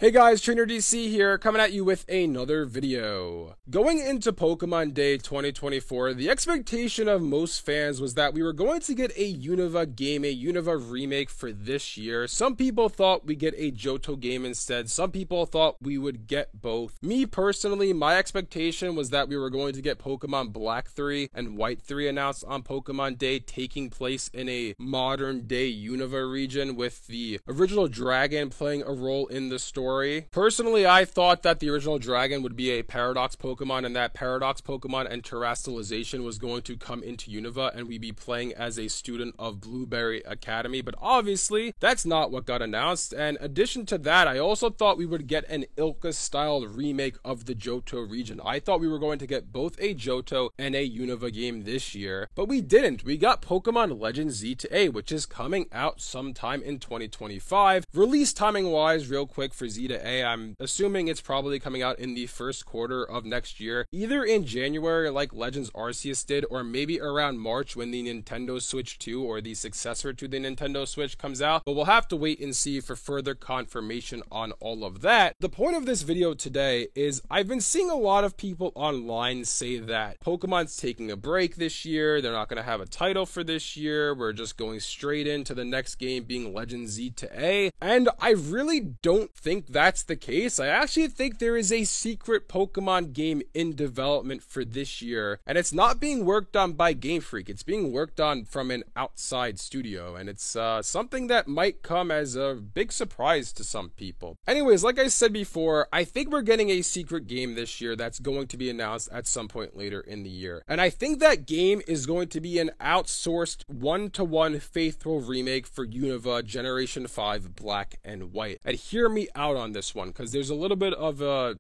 Hey guys, Trainer DC here, coming at you with another video. Going into Pokemon Day 2024, the expectation of most fans was that we were going to get a Unova game, a Unova remake for this year. Some people thought we'd get a Johto game instead. Some people thought we would get both. Me personally, my expectation was that we were going to get Pokemon Black 3 and White 3 announced on Pokemon Day, taking place in a modern day Unova region with the original dragon playing a role in the story. Personally, I thought that the original dragon would be a Paradox Pokemon, and that Paradox Pokemon and Terastallization was going to come into Unova and we'd be playing as a student of Blueberry Academy, but obviously that's not what got announced. And in addition to that, I also thought we would get an Ilka-styled remake of the Johto region. I thought we were going to get both a Johto and a Unova game this year, but we didn't. We got Pokemon Legends Z to A, which is coming out sometime in 2025. Release timing wise, real quick for Z to A, I'm assuming it's probably coming out in the first quarter of next year, either in January like Legends Arceus did, or maybe around March when the Nintendo Switch 2 or the successor to the Nintendo Switch comes out, but we'll have to wait and see for further confirmation on all of that. The point of this video today is I've been seeing a lot of people online say that Pokemon's taking a break this year, they're not going to have a title for this year, we're just going straight into the next game being Legends Z to A, and I really don't think that's the case. I actually think there is a secret Pokemon game in development for this year, and it's not being worked on by Game Freak, it's being worked on from an outside studio, and it's something that might come as a big surprise to some people. Anyways, like I said before, I think we're getting a secret game this year that's going to be announced at some point later in the year, and I think that game is going to be an outsourced one-to-one faithful remake for Unova Generation 5 Black and White. And hear me out on this one, because there's a little bit of a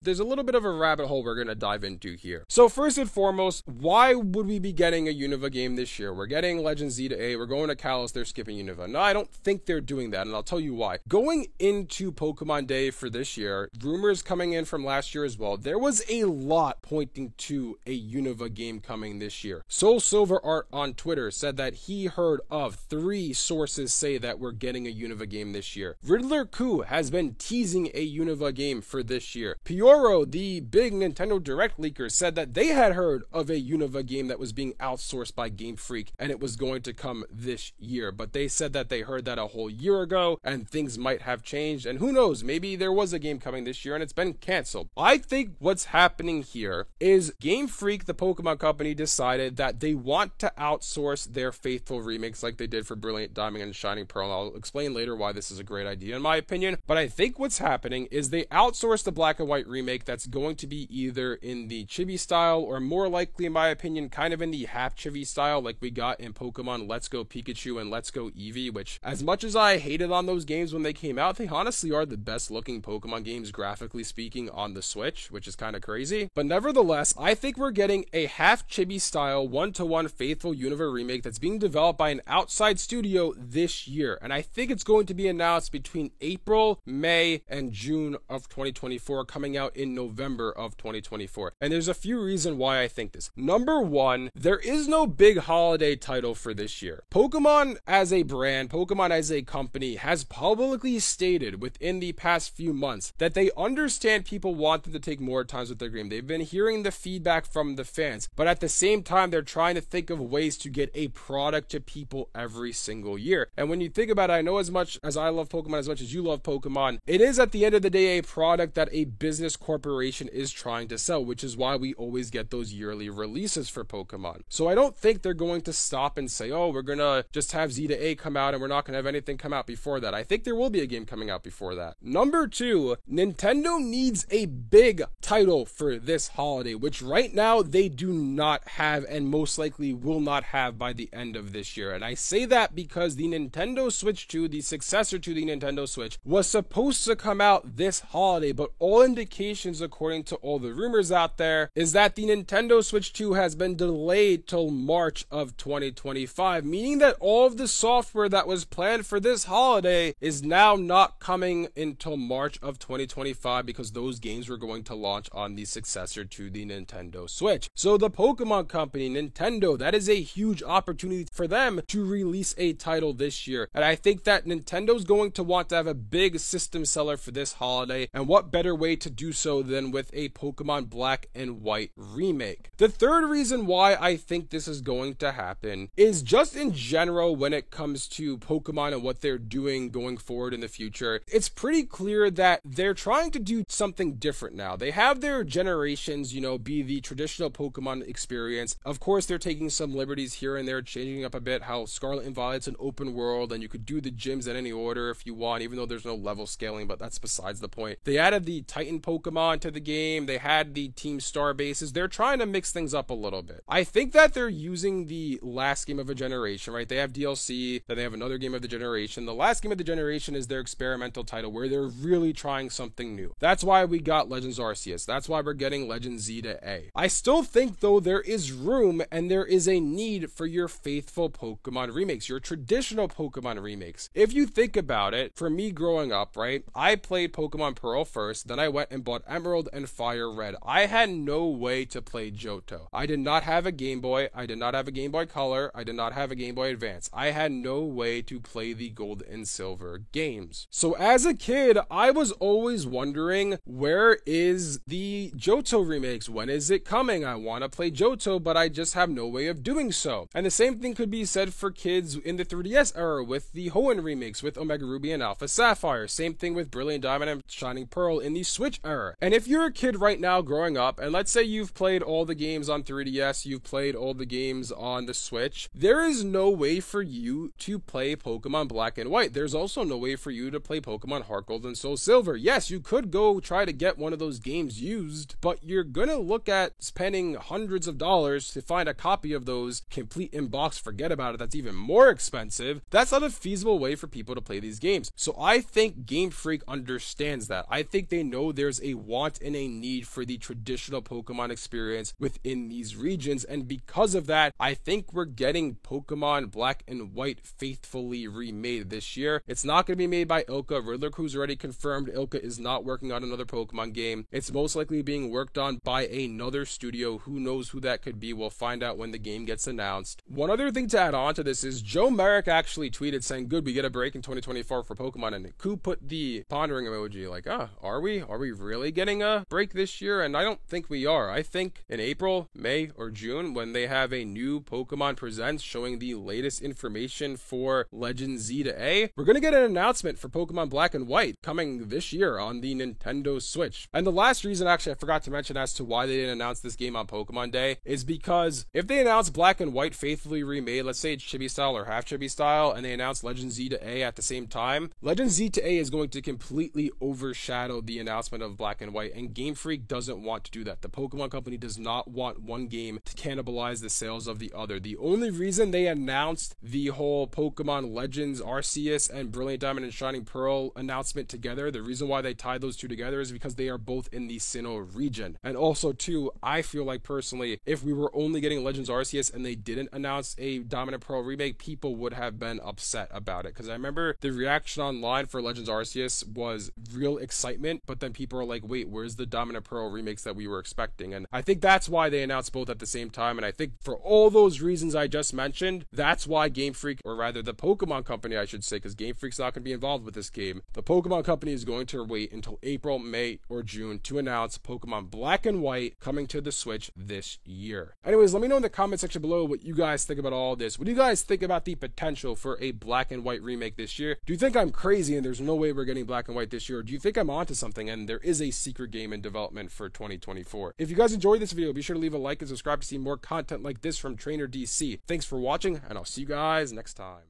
rabbit hole we're going to dive into here. So first and foremost, why would we be getting a Unova game this year? We're getting Legends Z to A, we're going to Kalos, they're skipping Unova. No, I don't think they're doing that, and I'll tell you why. Going into Pokemon Day for this year, rumors coming in from last year as well, there was a lot pointing to a Unova game coming this year. Soul Silver Art on Twitter said that he heard of 3 sources say that we're getting a Unova game this year. Riddler Koo has been teasing a Unova game for this year. Pioro, the big Nintendo Direct leaker, said that they had heard of a Unova game that was being outsourced by Game Freak and it was going to come this year, but they said that they heard that a whole year ago and things might have changed, and who knows, maybe there was a game coming this year and it's been canceled. I think what's happening here is Game Freak, the Pokemon company, decided that they want to outsource their faithful remakes like they did for Brilliant Diamond and Shining Pearl, and I'll explain later why this is a great idea in my opinion, but I think what's happening is they outsourced the Black and White remake that's going to be either in the chibi style or more likely in my opinion kind of in the half chibi style like we got in Pokemon Let's Go Pikachu and Let's Go Eevee, which as much as I hated on those games when they came out, they honestly are the best looking Pokemon games graphically speaking on the Switch, which is kind of crazy. But nevertheless, I think we're getting a half chibi style one-to-one faithful Unova remake that's being developed by an outside studio this year, and I think it's going to be announced between April, May, and June of 2024, coming out in November of 2024. And there's a few reasons why I think this. Number one, there is no big holiday title for this year. Pokemon as a brand, Pokemon as a company has publicly stated within the past few months that they understand people want them to take more times with their game. They've been hearing the feedback from the fans, but at the same time, they're trying to think of ways to get a product to people every single year. And when you think about it, I know as much as I love Pokemon, as much as you love Pokemon, it is at the end of the day a product that a business corporation is trying to sell, which is why we always get those yearly releases for Pokemon. So I don't think they're going to stop and say, oh, we're gonna just have Z to A come out and we're not gonna have anything come out before that. I think there will be a game coming out before that. Number two, Nintendo needs a big title for this holiday, which right now they do not have and most likely will not have by the end of this year. And I say that because the Nintendo Switch 2, the successor to the Nintendo Switch, was supposed to come out this holiday, but all indications according to all the rumors out there is that the Nintendo Switch 2 has been delayed till March of 2025, meaning that all of the software that was planned for this holiday is now not coming until March of 2025 because those games were going to launch on the successor to the Nintendo Switch. So the Pokemon company, Nintendo, that is a huge opportunity for them to release a title this year, and I think that Nintendo's going to want to have a big system seller for this holiday, and what better way to do so than with a Pokemon Black and White remake. The third reason why I think this is going to happen is just in general when it comes to Pokemon and what they're doing going forward in the future. It's pretty clear that they're trying to do something different now. They have their generations, be the traditional Pokemon experience. Of course, they're taking some liberties here and there, changing up a bit how Scarlet and Violet's an open world and you could do the gyms in any order if you want, even though there's no level scaling, but that's besides the point. They added the Titan Pokemon to the game. They had the Team Star bases. They're trying to mix things up a little bit. I think that they're using the last game of a generation, right? They have DLC, then they have another game of the generation. The last game of the generation is their experimental title where they're really trying something new. That's why we got Legends Arceus. That's why we're getting Legends Z to A. I still think though there is room and there is a need for your faithful Pokemon remakes, your traditional Pokemon remakes. If you think about it, for me growing up, right, I played Pokemon Pearl first, then I went and bought Emerald and Fire Red. I had no way to play Johto. I did not have a Game Boy. I did not have a Game Boy Color. I did not have a Game Boy Advance. I had no way to play the Gold and Silver games. So as a kid, I was always wondering, where is the Johto remakes? When is it coming? I want to play Johto, but I just have no way of doing so. And the same thing could be said for kids in the 3DS era with the Hoenn remakes with Omega Ruby and Alpha Sapphire. Same thing with Brilliant Diamond and Shining Pearl in the Switch era. And if you're a kid right now growing up, and let's say you've played all the games on 3DS, you've played all the games on the Switch, there is no way for you to play Pokemon Black and White. There's also no way for you to play Pokemon Heart Gold and Soul Silver. Yes, you could go try to get one of those games used, but you're gonna look at spending hundreds of dollars to find a copy of those complete in box. Forget about it. That's even more expensive. That's not a feasible way for people to play these games. So I think Game Freak understands that. I think they know there's a want and a need for the traditional Pokemon experience within these regions, and because of that, I think we're getting Pokemon Black and White faithfully remade this year. It's not going to be made by ILCA. Riddler Crew's already confirmed ILCA is not working on another Pokemon game. It's most likely being worked on by another studio. Who knows who that could be? We'll find out when the game gets announced. One other thing to add on to this is Joe Merrick actually tweeted saying, good, we get a break in 2024 for Pokemon, and Ku put the pondering emoji like, are we really getting a break this year? And I don't think we are. I think in April, May, or June, when they have a new Pokemon Presents showing the latest information for Legends Z to A, we're going to get an announcement for Pokemon Black and White coming this year on the Nintendo Switch. And the last reason, actually, I forgot to mention as to why they didn't announce this game on Pokemon Day is because if they announce Black and White faithfully remade, let's say it's Chibi style or half Chibi style, and they announce Legends Z to A at the same time, Legends Z to A is going to completely overshadow the announcement of Black and White, and Game Freak doesn't want to do that. The Pokemon Company does not want one game to cannibalize the sales of the other. The only reason they announced the whole Pokemon Legends Arceus and Brilliant Diamond and Shining Pearl announcement together, the reason why they tied those two together is because they are both in the Sinnoh region. And also too, I feel like personally, if we were only getting Legends Arceus and they didn't announce a Diamond and Pearl remake, people would have been upset about it. Because I remember the reaction online for Legends Arceus was real excitement, but then people are like, wait, where's the Diamond and Pearl remakes that we were expecting? And I think that's why they announced both at the same time. And I think for all those reasons I just mentioned, that's why Game Freak, or rather the Pokemon Company, I should say, because Game Freak's not going to be involved with this game, the Pokemon Company is going to wait until April, May, or June to announce Pokemon Black and White coming to the Switch this year. Anyways, let me know in the comment section below what you guys think about all this. What do you guys think about the potential for a Black and White remake this year? Do you think I'm crazy and there's no way we're getting Black and White this year? Or do you think I'm onto something and there is a secret game in development for 2024? If you guys enjoyed this video, be sure to leave a like and subscribe to see more content like this from Trainer DC. Thanks for watching, and I'll see you guys next time.